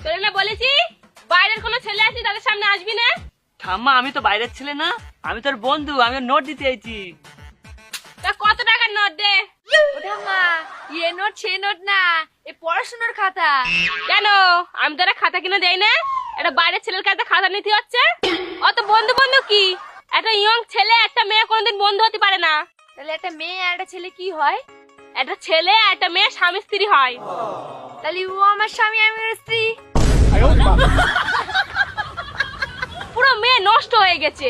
তোরে না বলেছি বাইরের কোনো ছেলে আছে তাদের সামনে আসবি না। ঠাম্মা আমি তো বাইরের ছেলে না, আমি তোর বন্ধু, আমি নোট দিতে আইছি। তা কত টাকার নোট দে। ওটা মা এ নোট সে নোট না, এ পড়াশোনার খাতা। কেন আমি তোরা খাতা কিনে দেই না? একটা বাইরের ছেলের কাছে খাতা নিতে হচ্ছে। অত বন্ধু বন্ধু কি, একটা ইয়ং ছেলে একটা মেয়ে কোনোদিন বন্ধু হতে পারে না। তাহলে একটা মেয়ে আর একটা ছেলে কি হয়? একটা ছেলে আর একটা মেয়ে স্বামী স্ত্রী হয়। তাহলে ও আমার স্বামী, আমি ওর স্ত্রী। পুরো মেয়ে নষ্ট হয়ে গেছে।